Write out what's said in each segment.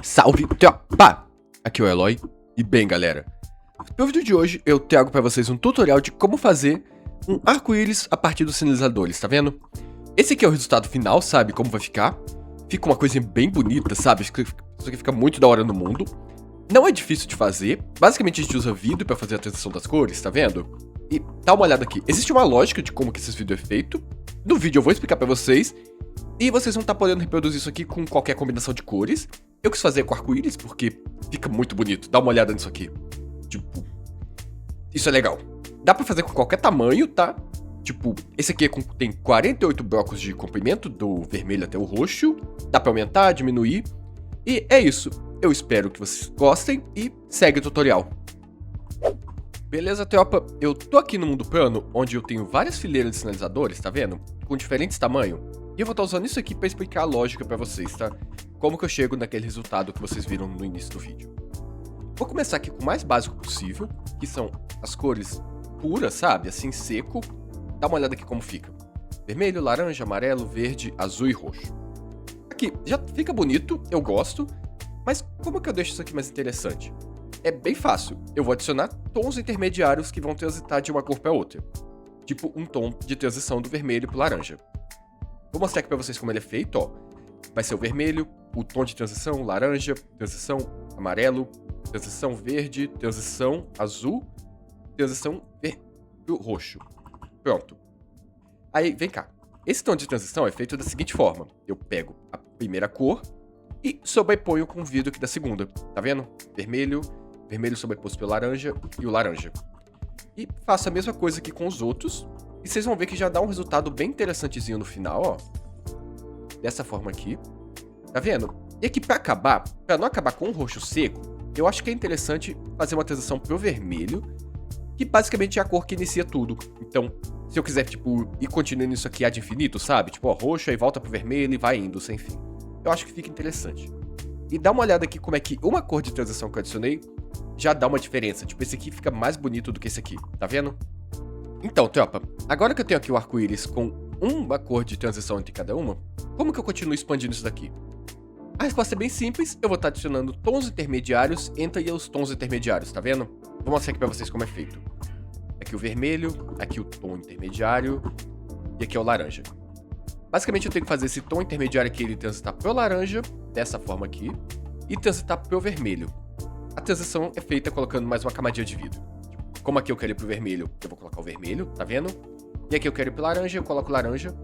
Salve, tropa! Aqui é o Eloy. E bem, galera, no vídeo de hoje eu trago pra vocês um tutorial de como fazer um arco-íris a partir dos sinalizadores, tá vendo? Esse aqui é o resultado final, sabe como vai ficar? Fica uma coisinha bem bonita, sabe? Isso aqui fica muito da hora no mundo. Não é difícil de fazer, basicamente a gente usa vidro pra fazer a transição das cores, tá vendo? E dá uma olhada aqui, existe uma lógica de como que esse vídeo é feito. No vídeo eu vou explicar pra vocês, e vocês vão estar podendo reproduzir isso aqui com qualquer combinação de cores. Eu quis fazer com arco-íris porque fica muito bonito, dá uma olhada nisso aqui. Tipo, isso é legal. Dá pra fazer com qualquer tamanho, tá? Tipo, esse aqui tem 48 blocos de comprimento, do vermelho até o roxo. Dá pra aumentar, diminuir. E é isso. Eu espero que vocês gostem e segue o tutorial. Beleza, tropa? Eu tô aqui no mundo plano, onde eu tenho várias fileiras de sinalizadores, tá vendo? Com diferentes tamanhos. E eu vou estar usando isso aqui pra explicar a lógica pra vocês, tá? Como que eu chego naquele resultado que vocês viram no início do vídeo. Vou começar aqui com o mais básico possível, que são as cores puras, sabe? Assim, seco. Dá uma olhada aqui como fica. Vermelho, laranja, amarelo, verde, azul e roxo. Aqui, já fica bonito, eu gosto. Mas como que eu deixo isso aqui mais interessante? É bem fácil. Eu vou adicionar tons intermediários que vão transitar de uma cor para outra. Tipo um tom de transição do vermelho pro laranja. Vou mostrar aqui pra vocês como ele é feito, ó. Vai ser o vermelho, o tom de transição, laranja, transição amarelo, transição verde, transição azul, transição roxo. Pronto. Aí, vem cá. Esse tom de transição é feito da seguinte forma. Eu pego a primeira cor e sobreponho com o vidro aqui da segunda. Tá vendo? Vermelho, vermelho sobreposto pelo laranja e o laranja. E faço a mesma coisa aqui com os outros. E vocês vão ver que já dá um resultado bem interessantezinho no final, ó. Dessa forma aqui. Tá vendo? E aqui pra não acabar com o roxo seco, eu acho que é interessante fazer uma transição pro vermelho, que basicamente é a cor que inicia tudo. Então, se eu quiser, tipo, ir continuando isso aqui ad infinito, sabe? Tipo, ó, roxo, aí volta pro vermelho e vai indo sem fim. Eu acho que fica interessante. E dá uma olhada aqui como é que uma cor de transição que eu adicionei já dá uma diferença. Tipo, esse aqui fica mais bonito do que esse aqui, tá vendo? Então, tropa, agora que eu tenho aqui o arco-íris com uma cor de transição entre cada uma, como que eu continuo expandindo isso daqui? A resposta é bem simples, eu vou estar adicionando tons intermediários entre os tons intermediários, tá vendo? Vou mostrar aqui pra vocês como é feito. Aqui o vermelho, aqui o tom intermediário e aqui é o laranja. Basicamente eu tenho que fazer esse tom intermediário aqui, ele transitar pro laranja, dessa forma aqui, e transitar pro vermelho. A transição é feita colocando mais uma camadinha de vidro. Como aqui eu quero ir pro vermelho, eu vou colocar o vermelho, tá vendo? E aqui eu quero ir pro laranja, eu coloco o laranja.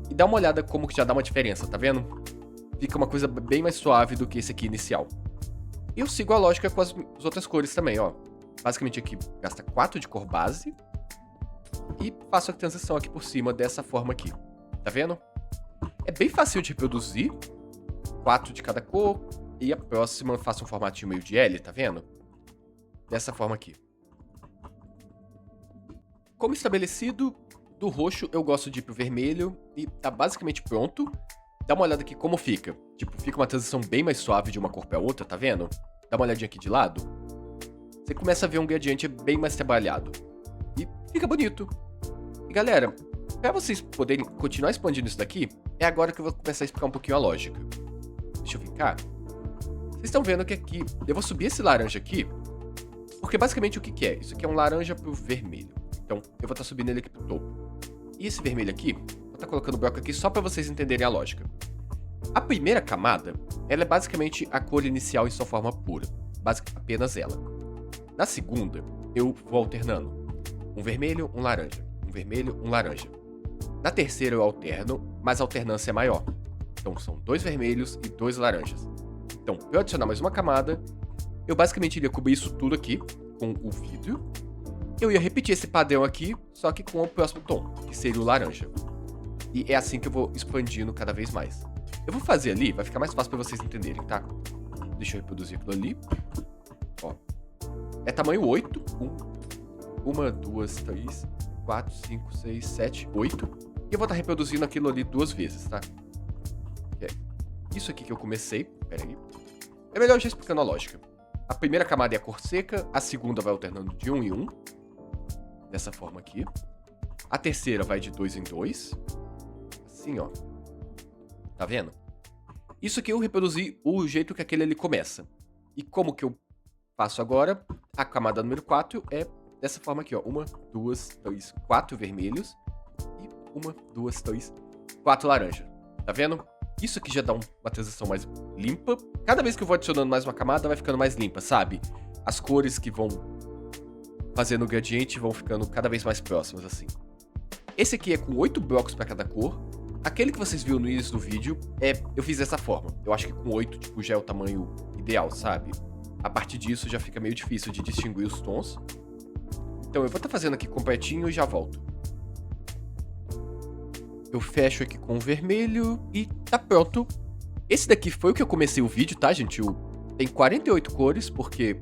E dá uma olhada como que já dá uma diferença, tá vendo? Fica uma coisa bem mais suave do que esse aqui inicial. E eu sigo a lógica com as outras cores também, ó. Basicamente aqui gasta 4 de cor base. E faço a transição aqui por cima dessa forma aqui. Tá vendo? É bem fácil de reproduzir. 4 de cada cor. E a próxima eu faço um formatinho meio de L, tá vendo? Dessa forma aqui. Como estabelecido, do roxo eu gosto de ir pro vermelho e tá basicamente pronto. Dá uma olhada aqui como fica. Tipo, fica uma transição bem mais suave de uma cor pra outra, tá vendo? Dá uma olhadinha aqui de lado. Você começa a ver um gradiente bem mais trabalhado. E fica bonito. E galera, pra vocês poderem continuar expandindo isso daqui, é agora que eu vou começar a explicar um pouquinho a lógica. Deixa eu vir cá. Vocês estão vendo que aqui, eu vou subir esse laranja aqui, porque basicamente o que que é? Isso aqui é um laranja pro vermelho. Então, eu vou estar subindo ele aqui pro topo. E esse vermelho aqui, vou estar colocando o bloco aqui só para vocês entenderem a lógica. A primeira camada, ela é basicamente a cor inicial em sua forma pura. Apenas ela. Na segunda, eu vou alternando. Um vermelho, um laranja. Um vermelho, um laranja. Na terceira eu alterno, mas a alternância é maior. Então, são 2 vermelhos e 2 laranjas. Então, para eu adicionar mais uma camada, eu basicamente iria cobrir isso tudo aqui com o vidro. Eu ia repetir esse padrão aqui, só que com o próximo tom, que seria o laranja. E é assim que eu vou expandindo cada vez mais. Eu vou fazer ali, vai ficar mais fácil pra vocês entenderem, tá? Deixa eu reproduzir aquilo ali. Ó. É tamanho 8. 1, 2, 3, 4, 5, 6, 7, 8. E eu vou estar reproduzindo aquilo ali 2 vezes, tá? É isso aqui que eu comecei. Pera aí. É melhor eu já explicando a lógica. A primeira camada é a cor seca, a segunda vai alternando de 1 em 1. Dessa forma aqui. A terceira vai de 2 em 2. Assim, ó. Tá vendo? isso aqui eu reproduzi o jeito que aquele ali começa. E como que eu faço agora? A camada número 4 é dessa forma aqui, ó. 1, 2, 3, 4 vermelhos. E 1, 2, 3, 4 laranja. Tá vendo? Isso aqui já dá uma transição mais limpa. Cada vez que eu vou adicionando mais uma camada, vai ficando mais limpa, sabe? As cores que vão fazendo o gradiente vão ficando cada vez mais próximas, assim. Esse aqui é com 8 blocos para cada cor. Aquele que vocês viram no início do vídeo, eu fiz dessa forma. Eu acho que com 8, tipo, já é o tamanho ideal, sabe? A partir disso já fica meio difícil de distinguir os tons. Então eu vou estar fazendo aqui completinho e já volto. Eu fecho aqui com o vermelho e tá pronto. Esse daqui foi o que eu comecei o vídeo, tá, gente? Tem 48 cores, porque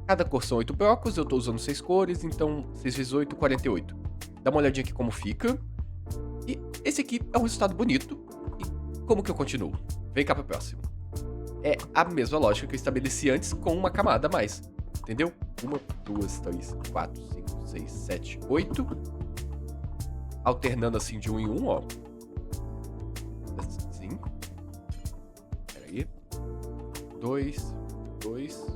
cada cor são 8 blocos, eu tô usando 6 cores, então 6 vezes 8, 48. Dá uma olhadinha aqui como fica. E esse aqui é um resultado bonito. E como que eu continuo? Vem cá pro próximo. É a mesma lógica que eu estabeleci antes com uma camada a mais. Entendeu? 1, 2, 3, 4, 5, 6, 7, 8. Alternando assim de 1 em 1, ó. Assim. Pera aí. 2, 2.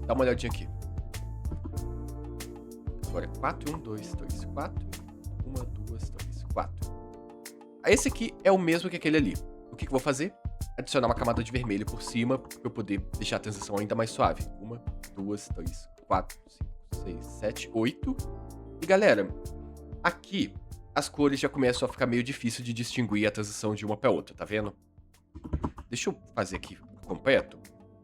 Dá uma olhadinha aqui. Agora é 4, 1, 2, 3, 4. 1, 2, 3, 4. Esse aqui é o mesmo que aquele ali. O que eu vou fazer? Adicionar uma camada de vermelho por cima para eu poder deixar a transição ainda mais suave. 1, 2, 3, 4, 5, 6, 7, 8. E galera, aqui as cores já começam a ficar meio difícil de distinguir a transição de uma para outra, tá vendo? Deixa eu fazer aqui completo.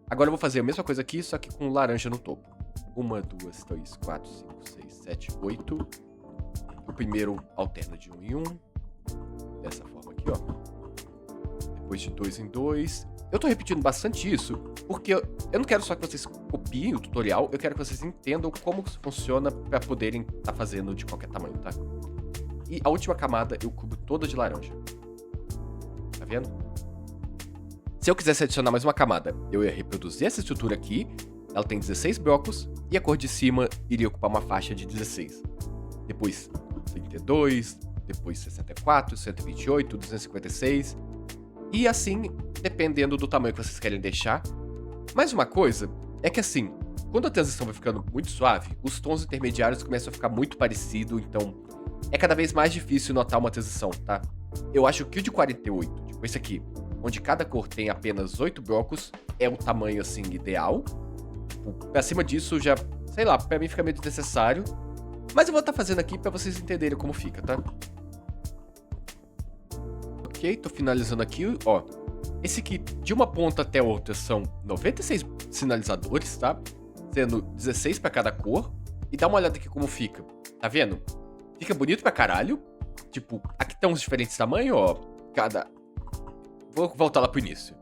Agora eu vou fazer a mesma coisa aqui, só que com laranja no topo. 1, 2, 3, 4, 5, 6, 7, 8. O primeiro alterna de 1 em 1. Dessa forma aqui, ó. Depois de 2 em 2. Eu tô repetindo bastante isso, porque eu não quero só que vocês copiem o tutorial, eu quero que vocês entendam como isso funciona para poderem estar fazendo de qualquer tamanho, tá? E a última camada eu cubro toda de laranja. Tá vendo? Se eu quisesse adicionar mais uma camada, eu ia reproduzir essa estrutura aqui. Ela tem 16 blocos e a cor de cima iria ocupar uma faixa de 16. Depois 32, depois 64, 128, 256. E assim, dependendo do tamanho que vocês querem deixar. Mais uma coisa é que assim, quando a transição vai ficando muito suave, os tons intermediários começam a ficar muito parecidos, então é cada vez mais difícil notar uma transição, tá? Eu acho que o de 48, tipo esse aqui, onde cada cor tem apenas 8 blocos, é o tamanho, assim, ideal. Pra cima disso, já, sei lá, pra mim fica meio desnecessário. Mas eu vou estar fazendo aqui pra vocês entenderem como fica, tá? Ok, tô finalizando aqui, ó. Esse aqui, de uma ponta até a outra, são 96 sinalizadores, tá? Sendo 16 pra cada cor. E dá uma olhada aqui como fica. Tá vendo? Fica bonito pra caralho. Tipo, aqui estão os diferentes tamanhos, ó. Cada... Vou voltar lá pro início.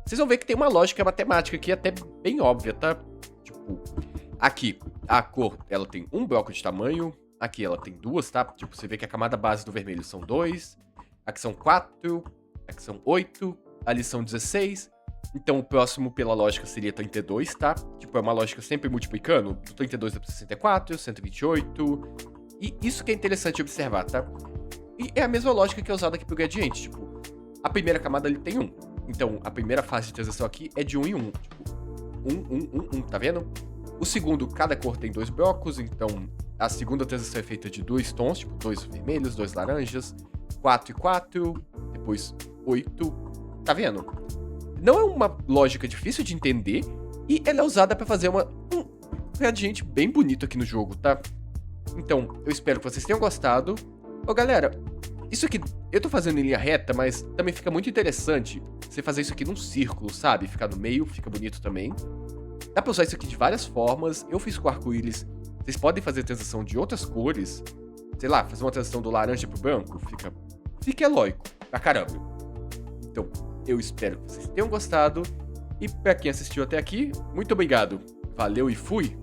Vocês vão ver que tem uma lógica matemática aqui até bem óbvia, tá? Tipo, aqui, a cor, ela tem um bloco de tamanho. Aqui ela tem duas, tá? Tipo, você vê que a camada base do vermelho são 2. Aqui são 4. Aqui são 8. Ali são 16. Então o próximo, pela lógica, seria 32, tá? Tipo, é uma lógica sempre multiplicando. Do 32 para 64, 128. E isso que é interessante observar, tá? E é a mesma lógica que é usada aqui pro gradiente. Tipo, a primeira camada ali tem 1. Então, a primeira fase de transição aqui é de 1 em 1. Tipo, 1, tá vendo? O segundo, cada cor tem 2 blocos. Então, a segunda transição é feita de 2 tons. Tipo, 2 vermelhos, 2 laranjas. 4 e 4. Depois 8. Tá vendo? Não é uma lógica difícil de entender. E ela é usada pra fazer um gradiente bem bonito aqui no jogo, tá? Então, eu espero que vocês tenham gostado. Ô, galera, isso aqui, eu tô fazendo em linha reta, mas também fica muito interessante você fazer isso aqui num círculo, sabe? Ficar no meio, fica bonito também. Dá pra usar isso aqui de várias formas. Eu fiz com arco-íris. Vocês podem fazer transição de outras cores. Sei lá, fazer uma transição do laranja pro branco. Fica heróico pra caramba. Então, eu espero que vocês tenham gostado. E pra quem assistiu até aqui, muito obrigado. Valeu e fui!